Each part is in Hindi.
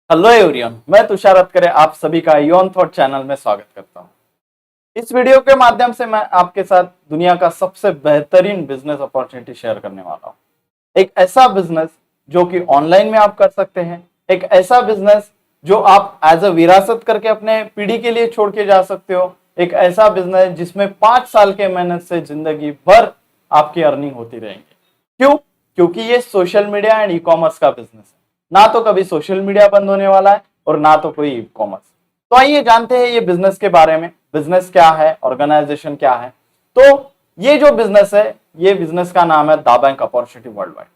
हेलो एवरीवन, मैं तुषार अतकरे आप सभी का योन थॉट चैनल में स्वागत करता हूं। इस वीडियो के माध्यम से मैं आपके साथ दुनिया का सबसे बेहतरीन बिजनेस अपॉर्चुनिटी शेयर करने वाला हूं। एक ऐसा बिजनेस जो कि ऑनलाइन में आप कर सकते हैं, एक ऐसा बिजनेस जो आप एज अ विरासत करके अपने पीढ़ी के लिए छोड़ के जा सकते हो, एक ऐसा बिजनेस जिसमें 5 साल के मेहनत से जिंदगी भर आपकी अर्निंग होती रहेंगी। क्यों? क्योंकि ये social media and e commerce का बिजनेस है। ना तो कभी सोशल मीडिया बंद होने वाला है और ना तो कोई ई कॉमर्स। तो आइए जानते हैं ये बिजनेस के बारे में। बिजनेस क्या है, ऑर्गेनाइजेशन क्या है। तो ये जो बिजनेस है, ये बिजनेस का नाम है दाबैंक अपॉर्चुनिटी वर्ल्ड वाइड।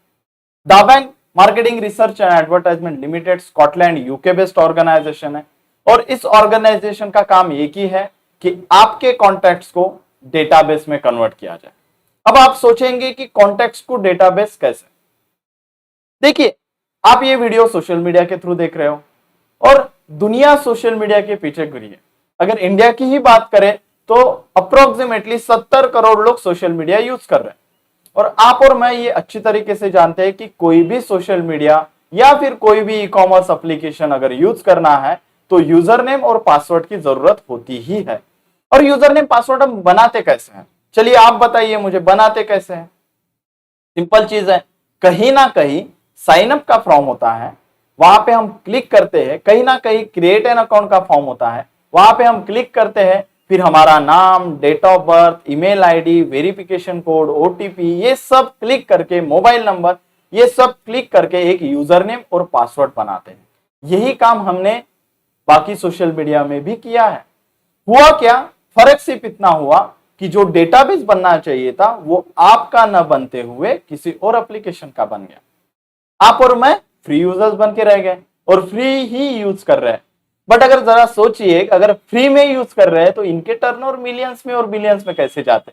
दाबैंक marketing research and advertisement limited Scotland UK based organization है और इस ऑर्गेनाइजेशन का काम एक ही है कि आपके कॉन्टैक्ट्स को डेटाबेस में कन्वर्ट किया जाए। अब आप सोचेंगे कि कॉन्टैक्ट्स को डेटाबेस कैसे। देखिए, आप ये वीडियो सोशल मीडिया के थ्रू देख रहे हो और दुनिया सोशल मीडिया के पीछे घुरी है। अगर इंडिया की ही बात करें तो अप्रोक्सीमेटली 70 करोड़ लोग सोशल मीडिया यूज कर रहे हैं और आप और मैं ये अच्छी तरीके से जानते हैं कि कोई भी सोशल मीडिया या फिर कोई भी ई कॉमर्स एप्लीकेशन अगर यूज करना है तो यूजर नेम और पासवर्ड की जरूरत होती ही है। और यूजर नेम पासवर्ड हम बनाते कैसे हैं? चलिए आप बताइए मुझे, बनाते कैसे हैं? सिंपल चीज है, कहीं ना कहीं साइन अप का फॉर्म होता है, वहां पे हम क्लिक करते हैं। कहीं ना कहीं क्रिएट एन अकाउंट का फॉर्म होता है, वहां पे हम क्लिक करते हैं। फिर हमारा नाम, date of birth, email ID, verification code, OTP, ये सब क्लिक करके, मोबाइल नंबर, ये सब क्लिक करके एक यूजर नेम और पासवर्ड बनाते हैं। यही काम हमने बाकी सोशल मीडिया में भी किया है। हुआ क्या, फर्क सिर्फ इतना हुआ कि जो डेटाबेस बनना चाहिए था वो आपका न बनते हुए किसी और एप्लीकेशन का बन गया। आप और मैं फ्री यूजर्स बन के रह गए और फ्री ही यूज कर रहे हैं। बट अगर जरा सोचिए, अगर फ्री में यूज कर रहे हैं तो इनके टर्नओवर मिलियंस में और बिलियंस में कैसे जाते?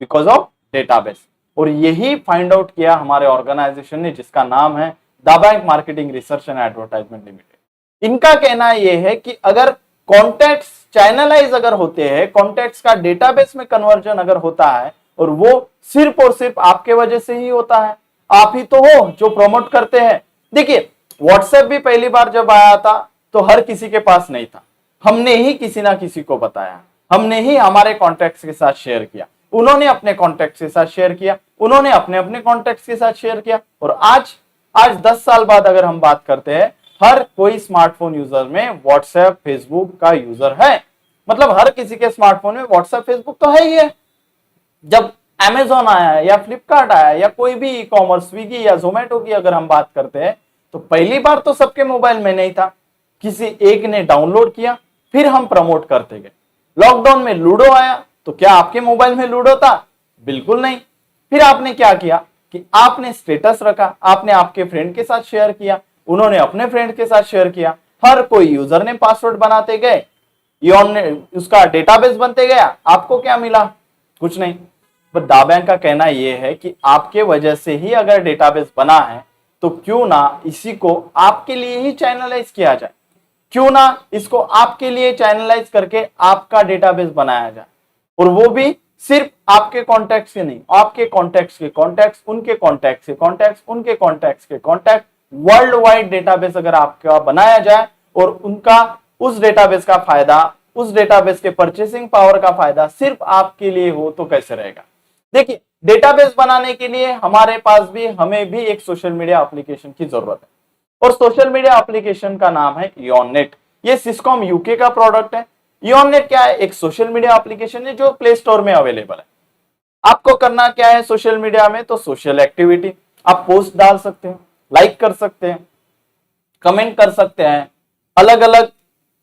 Because of database. और यही फाइंड आउट किया हमारे ऑर्गेनाइजेशन ने, जिसका नाम है दाबैंक marketing research and advertisement limited. इनका कहना यह है कि अगर कॉन्टैक्ट्स चैनलाइज अगर होते हैं, कॉन्टैक्ट्स का डेटाबेस में कन्वर्जन अगर होता है और वो सिर्फ और सिर्फ आपके वजह से ही होता है, आप ही तो हो जो प्रमोट करते हैं। देखिए, व्हाट्सएप भी पहली बार जब आया था तो हर किसी के पास नहीं था। हमने ही किसी ना किसी को बताया, हमने ही हमारे कॉन्टैक्ट्स के साथ शेयर किया, उन्होंने अपने कॉन्टैक्ट्स के साथ शेयर किया, उन्होंने अपने अपने कॉन्टैक्ट्स के साथ शेयर किया। और आज 10 साल बाद अगर हम बात करते हैं, हर कोई स्मार्टफोन यूजर में व्हाट्सएप, फेसबुक का यूजर है। मतलब हर किसी के स्मार्टफोन में व्हाट्सएप, फेसबुक तो है ही है। जब Amazon आया या फ्लिपकार्ट आया या कोई भी ई कॉमर्स, स्विगी या जोमेटो की अगर हम बात करते हैं तो पहली बार तो सबके मोबाइल में नहीं था, किसी एक ने डाउनलोड किया, फिर हम प्रमोट करते गए। लॉकडाउन में लूडो आया तो क्या आपके मोबाइल में लूडो था? बिल्कुल नहीं। फिर आपने क्या किया कि आपने स्टेटस रखा, आपने आपके फ्रेंड के साथ शेयर किया, उन्होंने अपने फ्रेंड के साथ शेयर किया, हर कोई यूजर ने पासवर्ड बनाते गए, उसका डेटाबेस बनते गया। आपको क्या मिला? कुछ नहीं। बट दाबैंक का कहना यह है कि आपके वजह से ही अगर डेटाबेस बना है तो क्यों ना इसी को आपके लिए ही चैनलाइज किया जाए, क्यों ना इसको आपके लिए चैनलाइज करके आपका डेटाबेस बनाया जाए। और वो भी सिर्फ आपके कॉन्टैक्ट्स के नहीं, आपके कॉन्टैक्ट्स के कॉन्टैक्ट्स, उनके कॉन्टैक्ट्स के कॉन्टैक्ट्स, उनके कॉन्टैक्ट्स के कॉन्टैक्ट, वर्ल्ड वाइड डेटाबेस अगर आपका बनाया जाए और उनका उस डेटाबेस का फायदा, उस डेटाबेस के परचेसिंग पावर का फायदा सिर्फ आपके लिए हो तो कैसे रहेगा? देखिए, डेटाबेस बनाने के लिए हमारे पास भी, हमें भी एक सोशल मीडिया एप्लीकेशन की जरूरत है और सोशल मीडिया एप्लीकेशन का नाम है योननेट। ये सिस्कॉम यूके का प्रोडक्ट है। योननेट क्या है? एक सोशल मीडिया एप्लीकेशन है जो प्ले स्टोर में अवेलेबल है। आपको करना क्या है सोशल मीडिया में? तो सोशल एक्टिविटी, आप पोस्ट डाल सकते हैं, लाइक कर सकते हैं, कमेंट कर सकते हैं, अलग अलग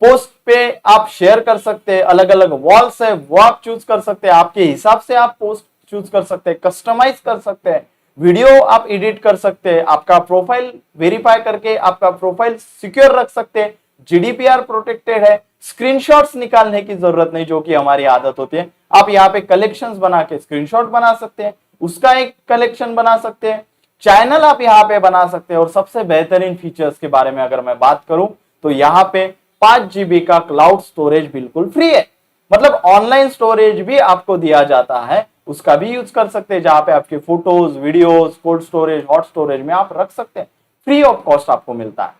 पोस्ट पे आप शेयर कर सकते हैं, अलग अलग वॉल्स है वो आप चूज कर सकते हैं, आपके हिसाब से आप पोस्ट चूज कर सकते हैं, कस्टमाइज कर सकते हैं, वीडियो आप एडिट कर सकते हैं, आपका प्रोफाइल वेरीफाई करके आपका प्रोफाइल सिक्योर रख सकते हैं, जीडीपीआर प्रोटेक्टेड है, स्क्रीनशॉट्स निकालने की जरूरत नहीं जो कि हमारी आदत होती है। आप यहाँ पे कलेक्शंस बना के स्क्रीनशॉट बना सकते हैं, उसका एक कलेक्शन बना सकते हैं, चैनल आप यहाँ पे बना सकते हैं। और सबसे बेहतरीन फीचर्स के बारे में अगर मैं बात करूं तो यहाँ पे 5 GB का क्लाउड स्टोरेज बिल्कुल फ्री है। मतलब ऑनलाइन स्टोरेज भी आपको दिया जाता है, उसका भी यूज कर सकते हैं, जहां पे आपके photos, videos, cold storage, hot storage में आप रख सकते हैं, फ्री ऑफ कॉस्ट आपको मिलता है।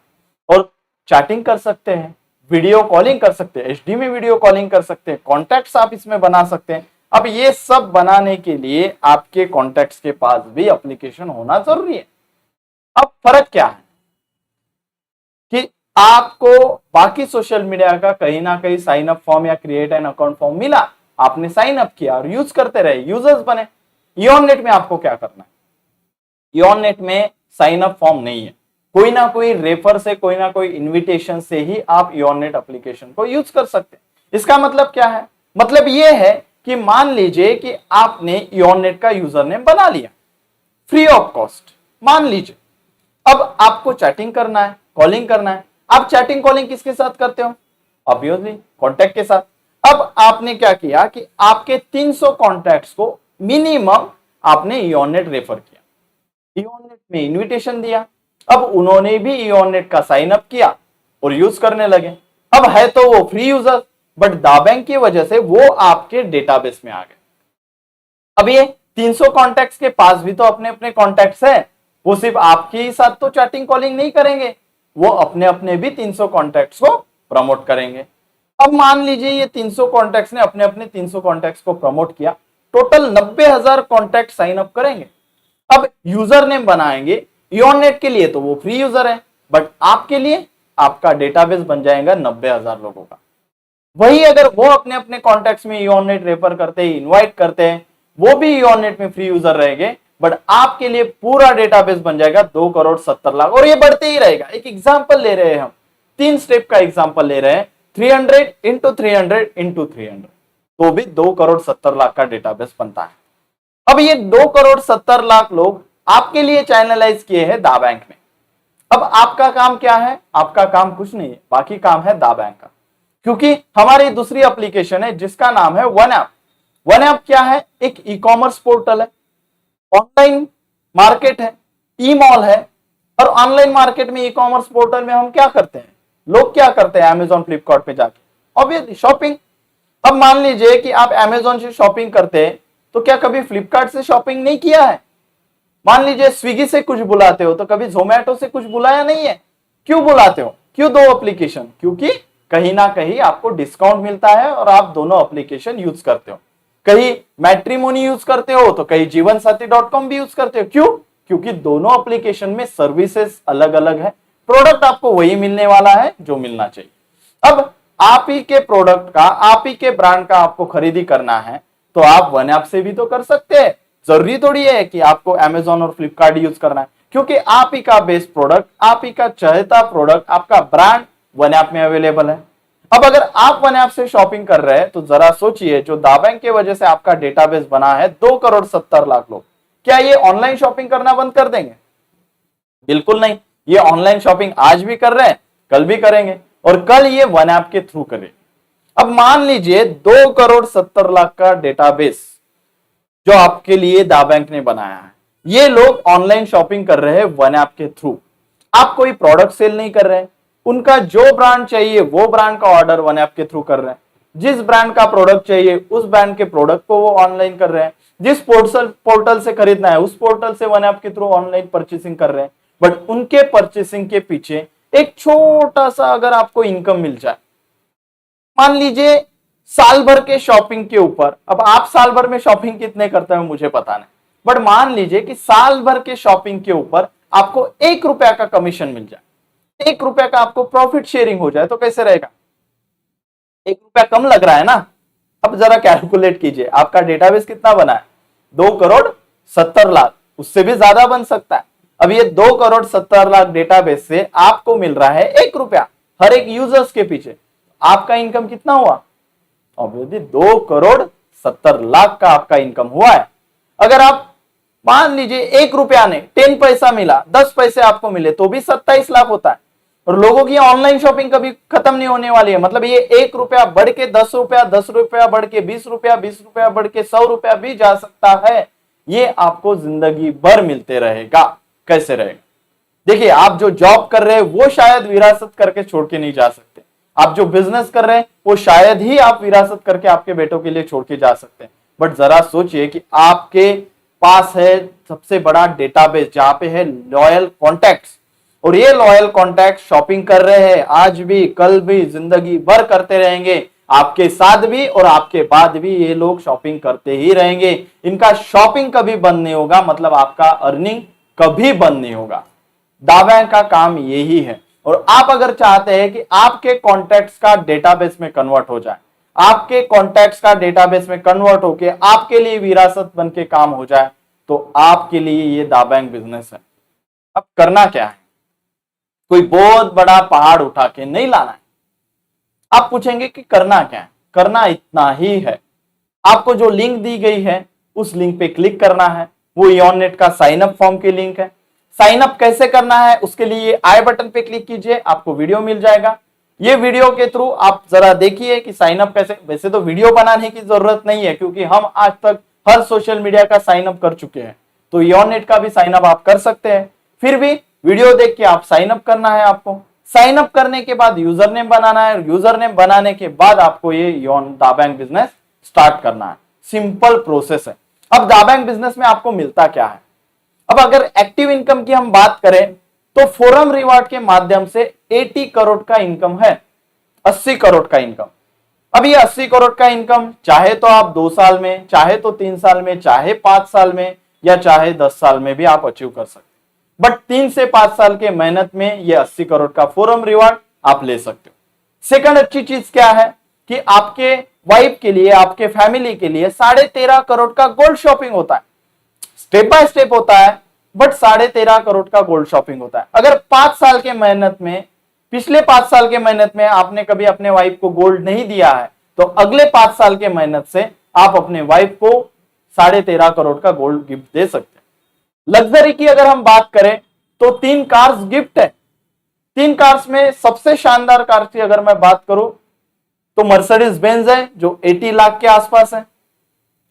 और चैटिंग कर सकते हैं, वीडियो कॉलिंग कर सकते हैं, एचडी में वीडियो कॉलिंग कर सकते हैं, कॉन्टैक्ट्स आप इसमें बना सकते हैं। अब ये सब बनाने के लिए आपके कॉन्टैक्ट्स के पास भी एप्लीकेशन होना जरूरी है। अब फर्क क्या है कि आपको बाकी सोशल मीडिया का कहीं ना कहीं साइन अप फॉर्म या क्रिएट एन अकाउंट फॉर्म मिला, आपने साइन अप किया और यूज करते रहे, यूजर्स बने। ईऑननेट में आपको क्या करना है? ईऑननेट में साइन अप फॉर्म नहीं है, कोई ना कोई रेफर से, कोई ना कोई इनविटेशन से ही आप ईऑननेट एप्लीकेशन को यूज कर सकते हैं। इसका मतलब क्या है? मतलब यह है कि मान लीजिए कि आपने ईऑननेट का यूजर नेम बना लिया फ्री ऑफ कॉस्ट, मान लीजिए। अब आपको चैटिंग करना है, कॉलिंग करना है। आप चैटिंग कॉलिंग किसके साथ करते हो? ऑब्वियसली कॉन्टैक्ट के साथ। अब आपने क्या किया कि आपके 300 कॉन्टैक्ट्स को मिनिमम आपने ईऑननेट रेफर किया, ईऑननेट में इनविटेशन दिया। अब उन्होंने भी ईऑननेट का साइन अप किया और यूज करने लगे। अब है तो वो फ्री यूजर, बट दाबैंक की वजह से वो आपके डेटाबेस में आ गए। अब ये 300 कॉन्टैक्ट्स के पास भी तो अपने अपने कॉन्टैक्ट्स हैं, वो सिर्फ आपके ही साथ तो चैटिंग कॉलिंग नहीं करेंगे, वो अपने अपने भी 300 कॉन्टैक्ट्स को प्रमोट करेंगे। अब मान लीजिए ये 300 कॉन्टैक्ट्स ने अपने अपने 300 कॉन्टैक्ट्स को प्रमोट किया, टोटल 90,000 कॉन्टैक्ट साइन अप करेंगे। अब यूजर नेम बनाएंगे, ईऑननेट के लिए तो वो फ्री यूजर है, बट आपके लिए आपका डेटाबेस बन जाएगा 90,000 लोगों का। वही अगर वो अपने अपने कॉन्टैक्ट्स में ईऑननेट रेफर करते हैं, इनवाइट करते हैं, वो भी ईऑननेट में फ्री यूजर रहेंगे, बट आपके लिए पूरा डेटाबेस बन जाएगा 2,70,00,000 और ये बढ़ते ही रहेगा। एक एग्जांपल ले रहे हैं हम, 3 स्टेप का एग्जांपल ले रहे हैं, 300 इंटू 300 इंटू 300, तो भी 2,70,00,000 का डेटाबेस बनता है। अब ये 2,70,00,000 लोग आपके लिए चैनलाइज किए हैं दाबैंक ने। अब आपका काम क्या है? आपका काम कुछ नहीं है, बाकी काम है दाबैंक का, क्योंकि हमारी दूसरी एप्लीकेशन है जिसका नाम है वन ऐप। वन ऐप क्या है? एक ई कॉमर्स पोर्टल है, ऑनलाइन मार्केट है, ई मॉल है। और ऑनलाइन मार्केट में, ई कॉमर्स पोर्टल में हम क्या करते हैं? लोग क्या करते हैं अमेजॉन फ्लिपकार्ट पे जाके? Obviously shopping. अब मान लीजिए कि आप अमेजॉन से शॉपिंग करते हैं, तो क्या कभी फ्लिपकार्ट से शॉपिंग नहीं किया है? मान लीजिए स्विगी से कुछ बुलाते हो, तो कभी जोमेटो से कुछ बुलाया नहीं है? क्यों बुलाते हो? क्यों दो एप्लीकेशन? क्योंकि कहीं ना कहीं आपको डिस्काउंट मिलता है और आप दोनों एप्लीकेशन यूज करते हो। कहीं मैट्रिमोनी यूज करते हो तो कहीं जीवनसाथी.com भी यूज करते हो। क्यों? क्योंकि दोनों एप्लीकेशन में सर्विसेज अलग अलग है, प्रोडक्ट आपको वही मिलने वाला है जो मिलना चाहिए। अब आप ही के प्रोडक्ट का, आप ही के ब्रांड का आपको खरीदी करना है, तो आप वन ऐप से भी तो कर सकते हैं। जरूरी थोड़ी है कि आपको अमेजॉन और फ्लिपकार्ट यूज करना है, क्योंकि आप ही का बेस्ट प्रोडक्ट, आप ही का चहेता प्रोडक्ट, आपका ब्रांड वन ऐप में अवेलेबल है। अब अगर आप वन ऐप से शॉपिंग कर रहे हैं, तो जरा सोचिए, जो दाबैंक की वजह से आपका डेटाबेस बना है 2,70,00,000 लोग, क्या ये ऑनलाइन शॉपिंग करना बंद कर देंगे? बिल्कुल नहीं। ये ऑनलाइन शॉपिंग आज भी कर रहे हैं, कल भी करेंगे, और कल ये वन ऐप के थ्रू करेंगे। अब मान लीजिए 2,70,00,000 का डेटाबेस जो आपके लिए दाबैंक ने बनाया है, ये लोग ऑनलाइन शॉपिंग कर रहे हैं वन ऐप के थ्रू। आप कोई प्रोडक्ट सेल नहीं कर रहे हैं, उनका जो ब्रांड चाहिए वो ब्रांड का ऑर्डर वन ऐप के थ्रू कर रहे हैं। जिस ब्रांड का प्रोडक्ट चाहिए उस ब्रांड के प्रोडक्ट को वो ऑनलाइन कर रहे हैं। जिस पोर्टल से खरीदना है उस पोर्टल से वन ऐप के थ्रू ऑनलाइन परचेसिंग कर रहे हैं। बट उनके परचेसिंग के पीछे एक छोटा सा अगर आपको इनकम मिल जाए, मान लीजिए साल भर के शॉपिंग के ऊपर, अब आप साल भर में शॉपिंग कितने करते हैं मुझे पता नहीं, बट मान लीजिए कि साल भर के शॉपिंग के ऊपर आपको 1 रुपया का कमीशन मिल जाए, 1 रुपया का आपको प्रॉफिट शेयरिंग हो जाए, तो कैसे रहेगा? 1 रुपया कम लग रहा है ना? अब जरा कैलकुलेट कीजिए, आपका डेटाबेस कितना बना है? 2,70,00,000, उससे भी ज्यादा बन सकता है। अब ये 2,70,00,000 डेटाबेस से आपको मिल रहा है 1 रुपया हर एक यूजर्स के पीछे। आपका इनकम कितना हुआ? ऑब्वियसली 2,70,00,000 का आपका इनकम हुआ है। अगर आप मान लीजिए 1 रुपया ने 10 पैसा मिला, 10 पैसे आपको मिले, तो भी 27 लाख होता है। और लोगों की ऑनलाइन शॉपिंग कभी खत्म नहीं होने वाली है। मतलब ये 1 रुपया बढ़ के 10 रुपया, 10 रुपया बढ़ के 20 रुपया, 20 रुपया बढ़ के 100 रुपया भी जा सकता है। ये आपको जिंदगी भर मिलते रहेगा। कैसे रहेगा? देखिए, आप जो जॉब कर रहे हैं वो शायद विरासत करके छोड़ के नहीं जा सकते। आप जो बिजनेस कर रहे हैं वो शायद ही आप विरासत करके आपके बेटों के लिए छोड़ के जा सकते हैं। बट जरा सोचिए कि आपके पास है सबसे बड़ा डेटाबेस, जहां पे है लॉयल कॉन्टैक्ट्स, और ये लॉयल कॉन्टैक्ट शॉपिंग कर रहे हैं आज भी, कल भी, जिंदगी भर करते रहेंगे। आपके साथ भी और आपके बाद भी ये लोग शॉपिंग करते ही रहेंगे। इनका शॉपिंग कभी बंद नहीं होगा, मतलब आपका अर्निंग कभी बंद नहीं होगा। दावैंक का काम यही है। और आप अगर चाहते हैं कि आपके कॉन्टैक्ट्स का डेटाबेस में कन्वर्ट हो जाए, आपके कॉन्टैक्ट्स का डेटाबेस में कन्वर्ट होके आपके लिए विरासत बन के काम हो जाए, तो आपके लिए ये दावैंक बिजनेस है। अब करना क्या है? कोई बहुत बड़ा पहाड़ उठा के नहीं लाना है। आप पूछेंगे कि करना क्या है? करना इतना ही है, आपको जो लिंक दी गई है उस लिंक पे क्लिक करना है। वो इयॉननेट का साइन अप फॉर्म की लिंक है। साइन अप कैसे करना है उसके लिए आई बटन पे क्लिक कीजिए, आपको वीडियो मिल जाएगा। ये वीडियो के थ्रू आप जरा देखिए कि साइन अप कैसे। वैसे तो वीडियो बनाने की जरूरत नहीं है क्योंकि हम आज तक हर सोशल मीडिया का साइन अप कर चुके हैं, तो इयॉननेट का भी साइन अप आप कर सकते हैं। फिर भी वीडियो देख के आप साइन अप करना है। आपको साइन अप करने के बाद यूजर नेम बनाना है। यूजर नेम बनाने के बाद आपको ये दावैंक बिजनेस स्टार्ट करना है। सिंपल प्रोसेस है। अब दावैंक बिजनेस में आपको मिलता क्या है? अब अगर एक्टिव इनकम की हम बात करें तो फोरम रिवार्ड के माध्यम से 80 करोड़ का इनकम है, 80 करोड़ का इनकम। अब ये 80 करोड़ का इनकम चाहे तो आप 2 साल में, चाहे तो 3 साल में, चाहे 5 साल में, या चाहे 10 साल में भी आप अचीव कर सकते हैं। बट 3 से 5 साल के मेहनत में ये 80 करोड़ का फोरम रिवार्ड आप ले सकते हो। सेकंड अच्छी चीज क्या है कि आपके वाइफ के लिए, आपके फैमिली के लिए 13.5 करोड़ का गोल्ड शॉपिंग होता है। स्टेप बाय स्टेप होता है, बट 13.5 करोड़ का गोल्ड शॉपिंग होता है। अगर 5 साल के मेहनत में, पिछले 5 साल के मेहनत में आपने कभी अपने वाइफ को गोल्ड नहीं दिया है, तो अगले 5 साल के मेहनत से आप अपने वाइफ को 13.5 करोड़ का गोल्ड गिफ्ट दे सकते हैं। लग्जरी की अगर हम बात करें तो 3 कार्स गिफ्ट है। 3 कार्स में सबसे शानदार कार की अगर मैं बात करूं तो मर्सिडीज बेंज है जो 80 लाख के आसपास है,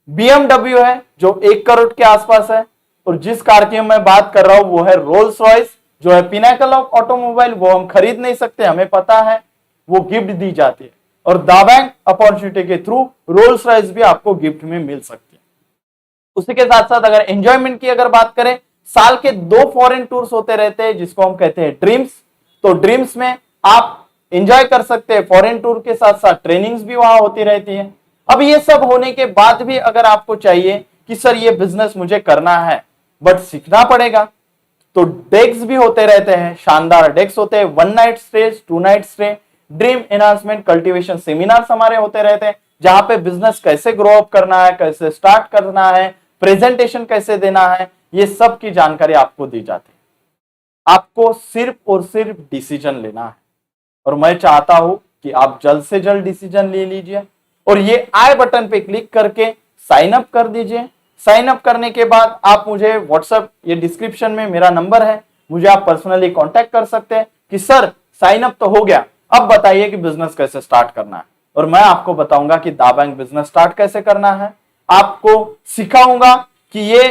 BMW है जो 1 करोड़ के आसपास है, और जिस कार की मैं बात कर रहा हूं वो है रोल्स रॉयस जो है पिनाकल ऑफ ऑटोमोबाइल। वो हम खरीद नहीं सकते, हमें पता है, वो गिफ्ट दी जाती है। और दावैंक अपॉर्चुनिटी के थ्रू रोल्स रॉयस भी आपको गिफ्ट में मिल सकती है। उसी के साथ साथ अगर एंजॉयमेंट की अगर बात करें, साल के 2 फॉरेन टूर्स होते रहते हैं जिसको हम कहते हैं ड्रीम्स। तो ड्रीम्स में आप एंजॉय कर सकते हैं, फॉरेन टूर के साथ साथ ट्रेनिंग्स भी वहां होती रहती है। अब ये सब होने के बाद भी अगर आपको चाहिए कि सर ये बिजनेस मुझे करना है बट सीखना पड़ेगा, तो डेक्स भी होते रहते हैं, शानदार डेक्स होते हैं। 1 night stay, 2 night stay, dream enhancement cultivation seminars हमारे होते रहते हैं, जहां पे बिजनेस कैसे ग्रो अप करना है, कैसे स्टार्ट करना है, प्रेजेंटेशन कैसे देना है, ये सब की जानकारी आपको दी जाती है। आपको सिर्फ और सिर्फ डिसीजन लेना है, और मैं चाहता हूं कि आप जल्द से जल्द डिसीजन ले लीजिए और ये आई बटन पे क्लिक करके साइन अप कर दीजिए। साइन अप करने के बाद आप मुझे व्हाट्सएप, ये डिस्क्रिप्शन में मेरा नंबर है, मुझे आप पर्सनली कांटेक्ट कर सकते हैं कि सर साइन अप तो हो गया, अब बताइए कि बिजनेस कैसे स्टार्ट करना है, और मैं आपको बताऊंगा कि दावैंक बिजनेस स्टार्ट कैसे करना है। आपको सिखाऊंगा कि ये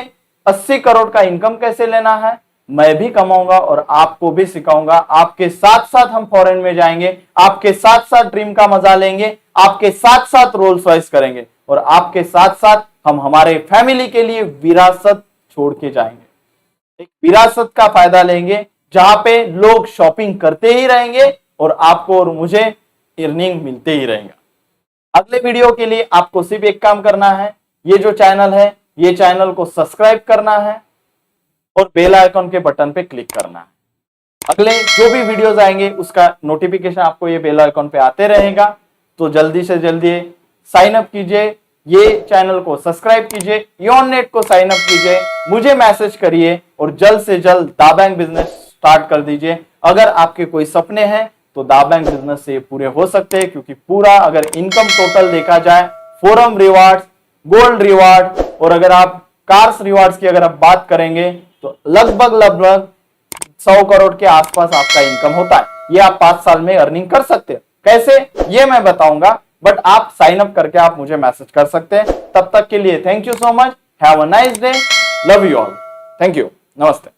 80 करोड़ का इनकम कैसे लेना है, मैं भी कमाऊंगा और आपको भी सिखाऊंगा। आपके साथ साथ हम फॉरेन में जाएंगे, आपके साथ साथ ड्रीम का मजा लेंगे, आपके साथ साथ रोल्स रॉयस करेंगे, और आपके साथ साथ हम हमारे फैमिली के लिए विरासत छोड़ के जाएंगे। एक विरासत का फायदा लेंगे जहां पे लोग शॉपिंग करते ही रहेंगे और आपको और मुझे अर्निंग मिलते ही रहेगा। अगले वीडियो के लिए आपको सिर्फ एक काम करना है, ये जो चैनल है ये चैनल को सब्सक्राइब करना है और बेल आइकन के बटन पे क्लिक करना है। अगले जो भी वीडियोस आएंगे उसका नोटिफिकेशन आपको ये बेल आइकन पे आते रहेगा, तो जल्दी से जल्दी साइन अप कीजिए, ये चैनल को सब्सक्राइब कीजिए, इयॉननेट को साइन अप कीजिए, मुझे मैसेज करिए और जल्द से जल्द दावैंक बिजनेस स्टार्ट कर दीजिए। अगर आपके कोई सपने हैं तो दावैंक बिजनेस से पूरे हो सकते हैं, क्योंकि पूरा अगर इनकम टोटल देखा जाए, फोरम रिवार्ड्स, गोल्ड रिवार्ड और अगर आप कार्स रिवार्ड्स की अगर आप बात करेंगे तो लगभग 100 करोड़ के आसपास आपका इनकम होता है। ये आप 5 साल में अर्निंग कर सकते हैं। कैसे, ये मैं बताऊंगा, बट आप साइन अप करके आप मुझे मैसेज कर सकते हैं। तब तक के लिए thank you so much, have a nice day, love you all, thank you, नमस्ते।